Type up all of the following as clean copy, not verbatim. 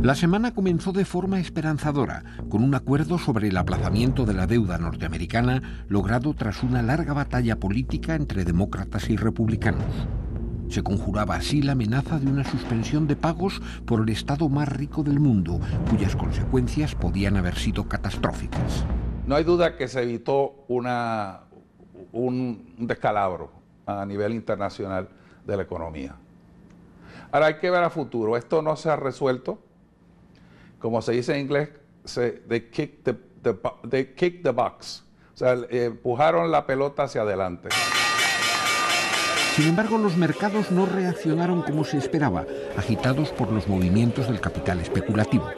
La semana comenzó de forma esperanzadora, con un acuerdo sobre el aplazamiento de la deuda norteamericana logrado tras una larga batalla política entre demócratas y republicanos. Se conjuraba así la amenaza de una suspensión de pagos por el estado más rico del mundo, cuyas consecuencias podían haber sido catastróficas. No hay duda que se evitó un descalabro a nivel internacional de la economía. Ahora hay que ver a futuro. Esto no se ha resuelto. Como se dice en inglés, they kick the box. O sea, empujaron la pelota hacia adelante. Sin embargo, los mercados no reaccionaron como se esperaba, agitados por los movimientos del capital especulativo.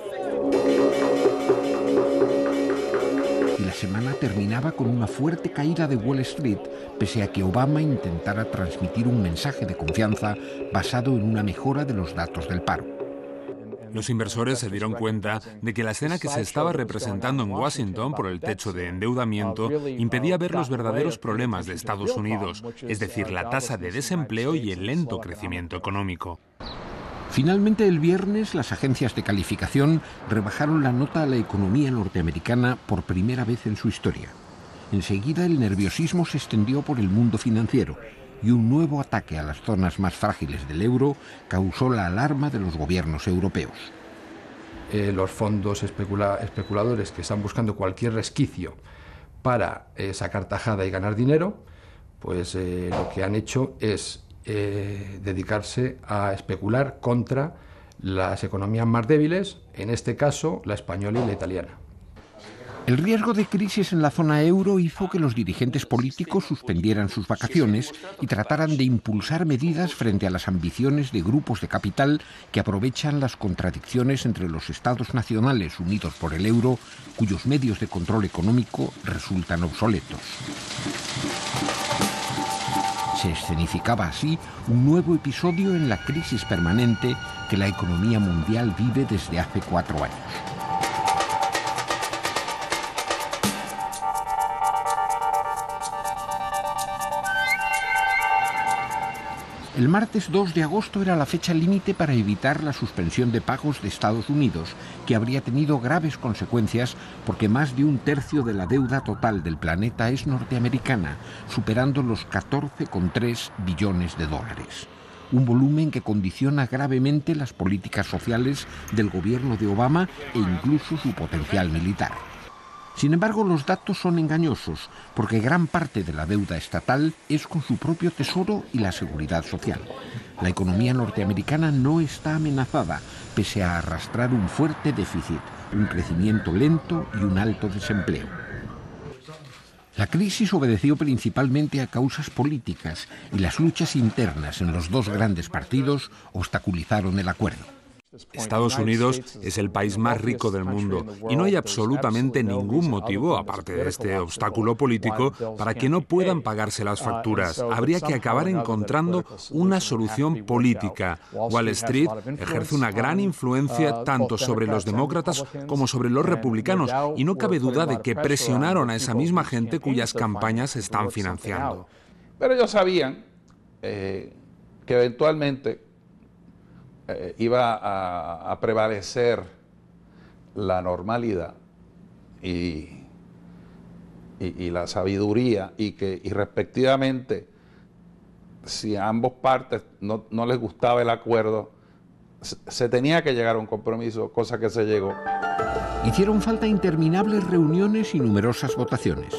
Y la semana terminaba con una fuerte caída de Wall Street, pese a que Obama intentara transmitir un mensaje de confianza basado en una mejora de los datos del paro. Los inversores se dieron cuenta de que la escena que se estaba representando en Washington por el techo de endeudamiento impedía ver los verdaderos problemas de Estados Unidos, es decir, la tasa de desempleo y el lento crecimiento económico. Finalmente, el viernes, las agencias de calificación rebajaron la nota a la economía norteamericana por primera vez en su historia. Enseguida, el nerviosismo se extendió por el mundo financiero y un nuevo ataque a las zonas más frágiles del euro causó la alarma de los gobiernos europeos. Los fondos especuladores que están buscando cualquier resquicio para sacar tajada y ganar dinero, pues lo que han hecho es dedicarse a especular contra las economías más débiles, en este caso la española y la italiana. El riesgo de crisis en la zona euro hizo que los dirigentes políticos suspendieran sus vacaciones y trataran de impulsar medidas frente a las ambiciones de grupos de capital que aprovechan las contradicciones entre los estados nacionales unidos por el euro, cuyos medios de control económico resultan obsoletos. Se escenificaba así un nuevo episodio en la crisis permanente que la economía mundial vive desde hace 4 años. El martes 2 de agosto era la fecha límite para evitar la suspensión de pagos de Estados Unidos, que habría tenido graves consecuencias porque más de un tercio de la deuda total del planeta es norteamericana, superando los 14,3 billones de dólares. Un volumen que condiciona gravemente las políticas sociales del gobierno de Obama e incluso su potencial militar. Sin embargo, los datos son engañosos, porque gran parte de la deuda estatal es con su propio tesoro y la seguridad social. La economía norteamericana no está amenazada, pese a arrastrar un fuerte déficit, un crecimiento lento y un alto desempleo. La crisis obedeció principalmente a causas políticas y las luchas internas en los dos grandes partidos obstaculizaron el acuerdo. Estados Unidos es el país más rico del mundo y no hay absolutamente ningún motivo, aparte de este obstáculo político, para que no puedan pagarse las facturas. Habría que acabar encontrando una solución política. Wall Street ejerce una gran influencia tanto sobre los demócratas como sobre los republicanos y no cabe duda de que presionaron a esa misma gente cuyas campañas se están financiando. Pero ellos sabían que eventualmente iba a prevalecer la normalidad y la sabiduría y respectivamente, si a ambas partes no les gustaba el acuerdo, se tenía que llegar a un compromiso, cosa que se llegó. Hicieron falta interminables reuniones y numerosas votaciones.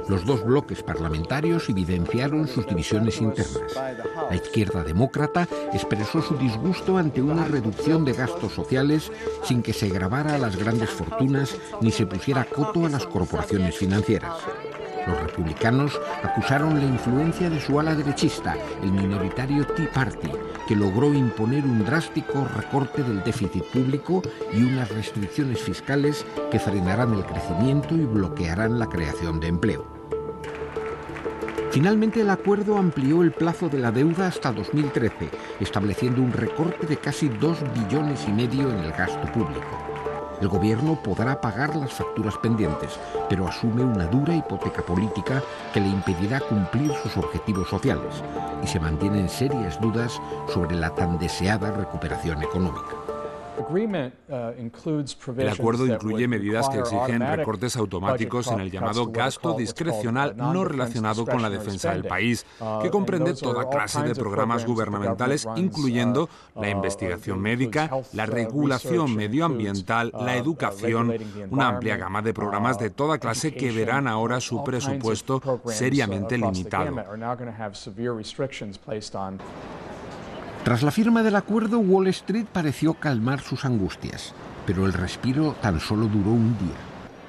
Los dos bloques parlamentarios evidenciaron sus divisiones internas. La izquierda demócrata expresó su disgusto ante una reducción de gastos sociales sin que se gravara a las grandes fortunas ni se pusiera coto a las corporaciones financieras. Los republicanos acusaron la influencia de su ala derechista, el minoritario Tea Party, que logró imponer un drástico recorte del déficit público y unas restricciones fiscales que frenarán el crecimiento y bloquearán la creación de empleo. Finalmente, el acuerdo amplió el plazo de la deuda hasta 2013, estableciendo un recorte de casi 2,5 billones en el gasto público. El gobierno podrá pagar las facturas pendientes, pero asume una dura hipoteca política que le impedirá cumplir sus objetivos sociales y se mantienen serias dudas sobre la tan deseada recuperación económica. El acuerdo incluye medidas que exigen recortes automáticos en el llamado gasto discrecional no relacionado con la defensa del país, que comprende toda clase de programas gubernamentales, incluyendo la investigación médica, la regulación medioambiental, la educación, una amplia gama de programas de toda clase que verán ahora su presupuesto seriamente limitado. Tras la firma del acuerdo, Wall Street pareció calmar sus angustias, pero el respiro tan solo duró un día.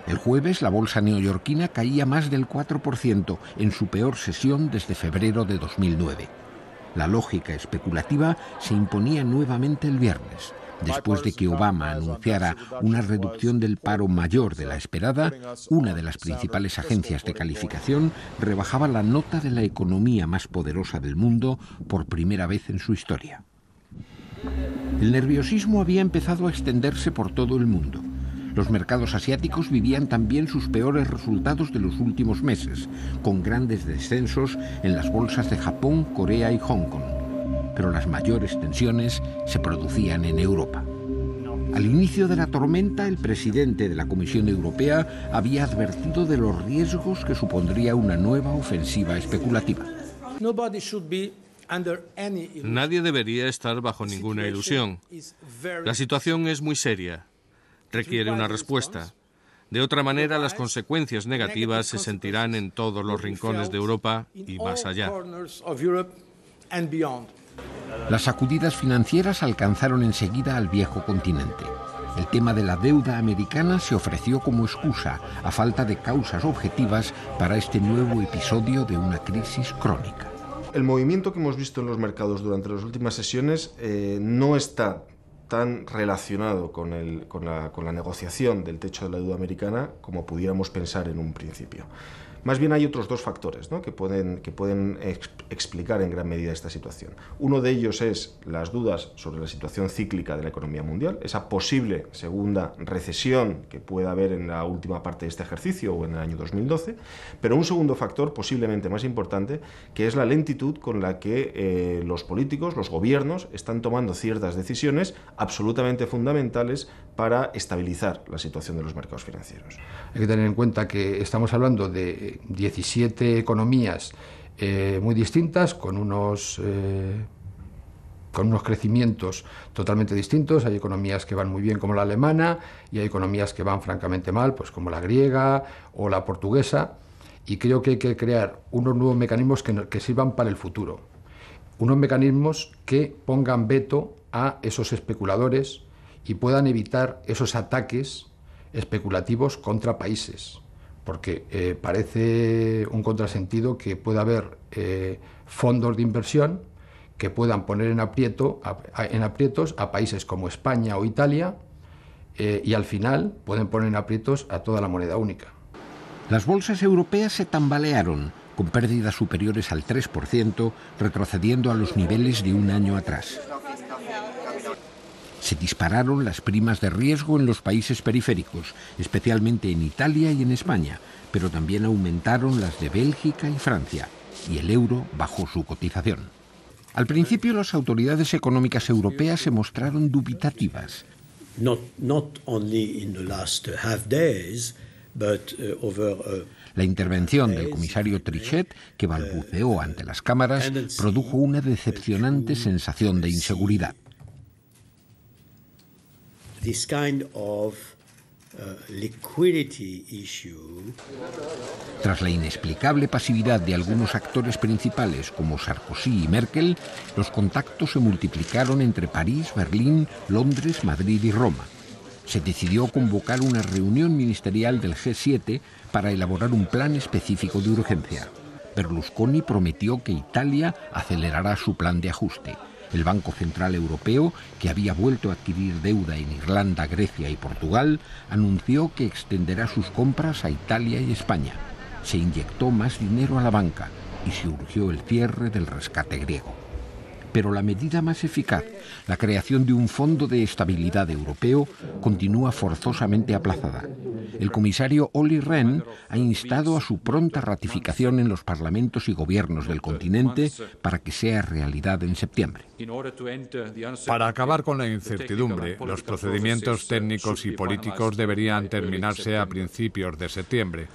El jueves, la bolsa neoyorquina caía más del 4% en su peor sesión desde febrero de 2009. La lógica especulativa se imponía nuevamente el viernes. Después de que Obama anunciara una reducción del paro mayor de la esperada, una de las principales agencias de calificación rebajaba la nota de la economía más poderosa del mundo por primera vez en su historia. El nerviosismo había empezado a extenderse por todo el mundo. Los mercados asiáticos vivían también sus peores resultados de los últimos meses, con grandes descensos en las bolsas de Japón, Corea y Hong Kong. Pero las mayores tensiones se producían en Europa. Al inicio de la tormenta, el presidente de la Comisión Europea había advertido de los riesgos que supondría una nueva ofensiva especulativa. Nadie debería estar bajo ninguna ilusión. La situación es muy seria. Requiere una respuesta. De otra manera, las consecuencias negativas se sentirán en todos los rincones de Europa y más allá. Las sacudidas financieras alcanzaron enseguida al viejo continente. El tema de la deuda americana se ofreció como excusa, a falta de causas objetivas, para este nuevo episodio de una crisis crónica. El movimiento que hemos visto en los mercados durante las últimas sesiones no está tan relacionado con la negociación del techo de la deuda americana como pudiéramos pensar en un principio. Más bien hay otros dos factores, ¿no?, que pueden explicar en gran medida esta situación. Uno de ellos es las dudas sobre la situación cíclica de la economía mundial, esa posible segunda recesión que pueda haber en la última parte de este ejercicio o en el año 2012, pero un segundo factor posiblemente más importante, que es la lentitud con la que los políticos, los gobiernos, están tomando ciertas decisiones absolutamente fundamentales para estabilizar la situación de los mercados financieros. Hay que tener en cuenta que estamos hablando de 17 economías muy distintas, con unos crecimientos totalmente distintos. Hay economías que van muy bien, como la alemana, y hay economías que van francamente mal, pues como la griega o la portuguesa, y creo que hay que crear unos nuevos mecanismos que sirvan para el futuro. Unos mecanismos que pongan veto a esos especuladores y puedan evitar esos ataques especulativos contra países, porque parece un contrasentido que pueda haber fondos de inversión que puedan poner en aprietos a países como España o Italia, y al final pueden poner en aprietos a toda la moneda única. Las bolsas europeas se tambalearon, con pérdidas superiores al 3%, retrocediendo a los niveles de un año atrás. Se dispararon las primas de riesgo en los países periféricos, especialmente en Italia y en España, pero también aumentaron las de Bélgica y Francia, y el euro bajó su cotización. Al principio, las autoridades económicas europeas se mostraron dubitativas. La intervención del comisario Trichet, que balbuceó ante las cámaras, produjo una decepcionante sensación de inseguridad. This kind of liquidity issue. Tras la inexplicable pasividad de algunos actores principales como Sarkozy y Merkel, los contactos se multiplicaron entre París, Berlín, Londres, Madrid y Roma. Se decidió convocar una reunión ministerial del G7 para elaborar un plan específico de urgencia. Berlusconi prometió que Italia acelerará su plan de ajuste. El Banco Central Europeo, que había vuelto a adquirir deuda en Irlanda, Grecia y Portugal, anunció que extenderá sus compras a Italia y España. Se inyectó más dinero a la banca y se urgió el cierre del rescate griego. Pero la medida más eficaz, la creación de un Fondo de Estabilidad Europeo, continúa forzosamente aplazada. El comisario Olli Rehn ha instado a su pronta ratificación en los parlamentos y gobiernos del continente para que sea realidad en septiembre. Para acabar con la incertidumbre, los procedimientos técnicos y políticos deberían terminarse a principios de septiembre.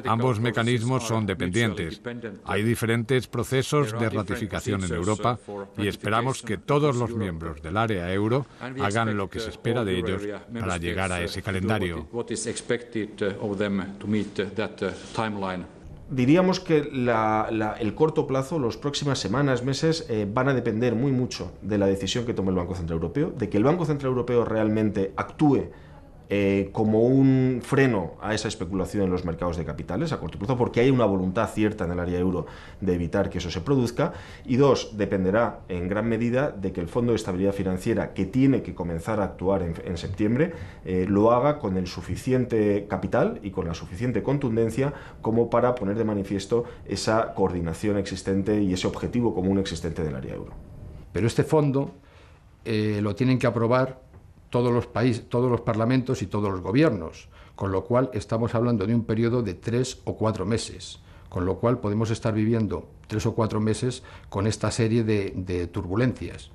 Ambos mecanismos son dependientes. Hay diferentes procesos de ratificación en Europa y esperamos que todos los miembros del área euro hagan lo que se espera de ellos para llegar a ese calendario. Diríamos que el corto plazo, las próximas semanas, meses, van a depender muy mucho de la decisión que tome el Banco Central Europeo, de que el Banco Central Europeo realmente actúe como un freno a esa especulación en los mercados de capitales a corto plazo, porque hay una voluntad cierta en el área euro de evitar que eso se produzca. Y dos, dependerá en gran medida de que el Fondo de Estabilidad Financiera, que tiene que comenzar a actuar en septiembre, lo haga con el suficiente capital y con la suficiente contundencia como para poner de manifiesto esa coordinación existente y ese objetivo común existente del área euro. Pero este fondo lo tienen que aprobar todos los países, todos los parlamentos y todos los gobiernos, con lo cual estamos hablando de un periodo de 3 o 4 meses, con lo cual podemos estar viviendo 3 o 4 meses con esta serie de turbulencias.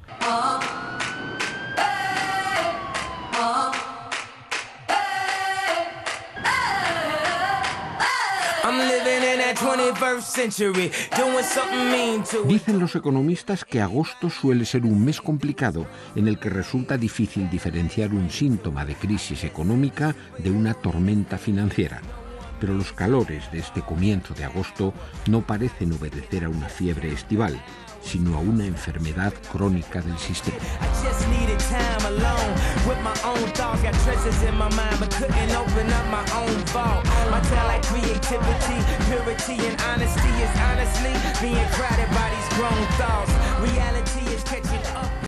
Dicen los economistas que agosto suele ser un mes complicado en el que resulta difícil diferenciar un síntoma de crisis económica de una tormenta financiera. Pero los calores de este comienzo de agosto no parecen obedecer a una fiebre estival, sino a una enfermedad crónica del sistema. Reality is catching up.